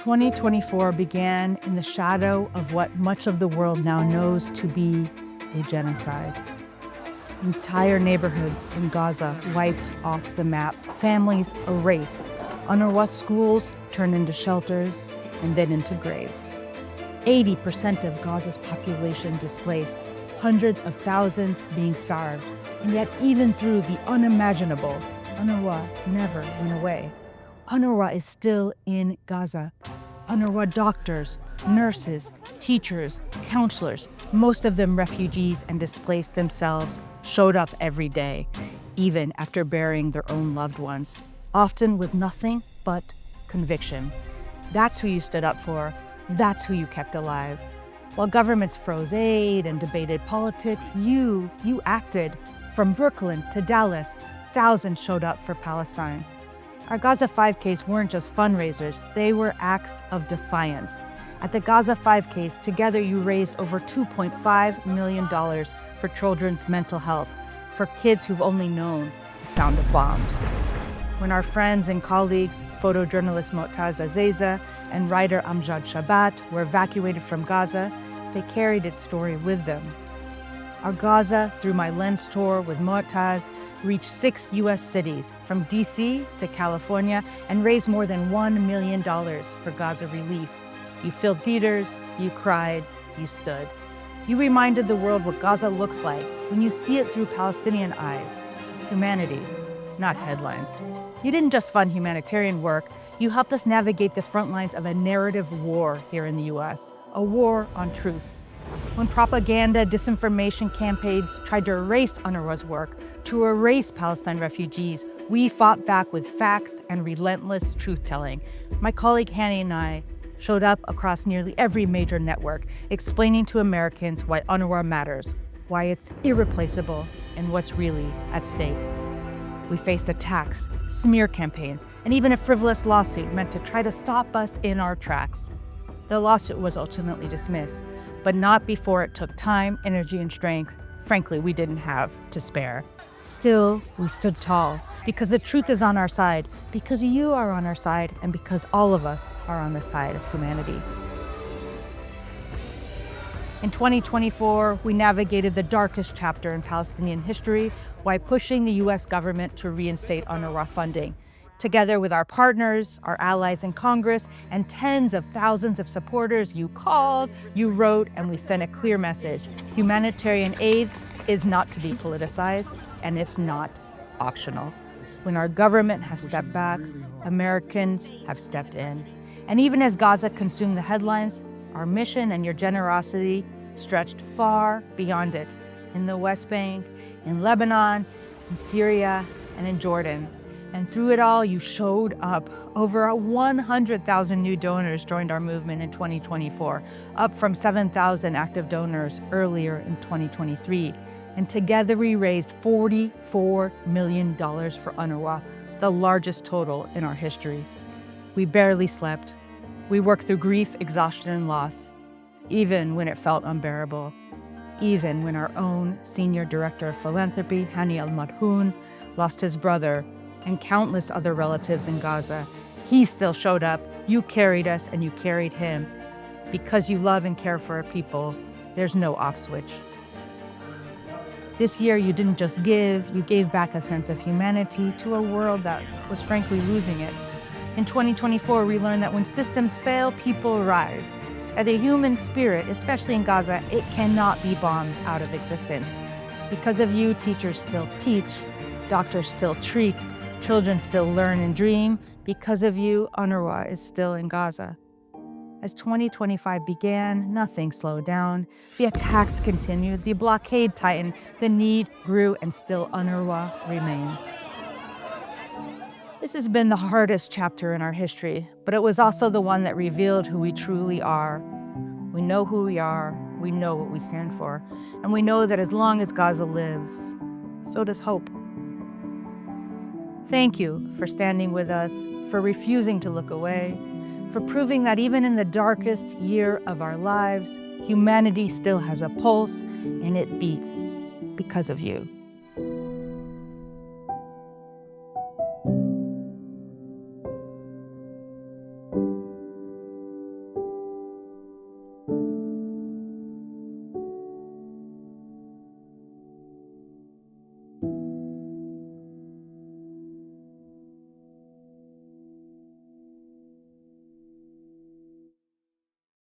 2024 began in the shadow of what much of the world now knows to be a genocide. Entire neighborhoods in Gaza wiped off the map, families erased, UNRWA schools turned into shelters and then into graves. 80% of Gaza's population displaced, hundreds of thousands being starved. And yet even through the unimaginable, UNRWA never went away. UNRWA is still in Gaza. UNRWA doctors, nurses, teachers, counselors, most of them refugees and displaced themselves, showed up every day, even after burying their own loved ones, often with nothing but conviction. That's who you stood up for. That's who you kept alive. While governments froze aid and debated politics, you acted. From Brooklyn to Dallas, thousands showed up for Palestine. Our Gaza 5Ks weren't just fundraisers, they were acts of defiance. At the Gaza 5Ks, together you raised over $2.5 million for children's mental health, for kids who've only known the sound of bombs. When our friends and colleagues, photojournalist Moataz Azeza and writer Amjad Shabat, were evacuated from Gaza, they carried its story with them. Our Gaza Through My Lens tour with Moataz reached 6 U.S. cities, from D.C. to California, and raised more than $1 million for Gaza relief. You filled theaters, you cried, you stood. You reminded the world what Gaza looks like when you see it through Palestinian eyes. Humanity, not headlines. You didn't just fund humanitarian work, you helped us navigate the front lines of a narrative war here in the U.S., a war on truth. When propaganda, disinformation campaigns tried to erase UNRWA's work, to erase Palestine refugees, we fought back with facts and relentless truth-telling. My colleague Hani and I showed up across nearly every major network, explaining to Americans why UNRWA matters, why it's irreplaceable, and what's really at stake. We faced attacks, smear campaigns, and even a frivolous lawsuit meant to try to stop us in our tracks. The lawsuit was ultimately dismissed, but not before it took time, energy, and strength, frankly, we didn't have to spare. Still, we stood tall, because the truth is on our side, because you are on our side, and because all of us are on the side of humanity. In 2024, we navigated the darkest chapter in Palestinian history while pushing the U.S. government to reinstate UNRWA funding. Together with our partners, our allies in Congress, and tens of thousands of supporters, you called, you wrote, and we sent a clear message. Humanitarian aid is not to be politicized, and it's not optional. When our government has stepped back, Americans have stepped in. And even as Gaza consumed the headlines, our mission and your generosity stretched far beyond it. In the West Bank, in Lebanon, in Syria, and in Jordan. And through it all, you showed up. Over 100,000 new donors joined our movement in 2024, up from 7,000 active donors earlier in 2023. And together we raised $44 million for UNRWA, the largest total in our history. We barely slept. We worked through grief, exhaustion, and loss, even when it felt unbearable. Even when our own senior director of philanthropy, Hani al-Marhoun, lost his brother, and countless other relatives in Gaza, he still showed up. You carried us and you carried him. Because you love and care for our people, there's no off switch. This year, you didn't just give, you gave back a sense of humanity to a world that was frankly losing it. In 2024, we learned that when systems fail, people rise. And the human spirit, especially in Gaza, it cannot be bombed out of existence. Because of you, teachers still teach, doctors still treat, children still learn and dream. Because of you, UNRWA is still in Gaza. As 2025 began, nothing slowed down. The attacks continued, the blockade tightened, the need grew, and still UNRWA remains. This has been the hardest chapter in our history, but it was also the one that revealed who we truly are. We know who we are, we know what we stand for, and we know that as long as Gaza lives, so does hope. Thank you for standing with us, for refusing to look away, for proving that even in the darkest year of our lives, humanity still has a pulse and it beats because of you.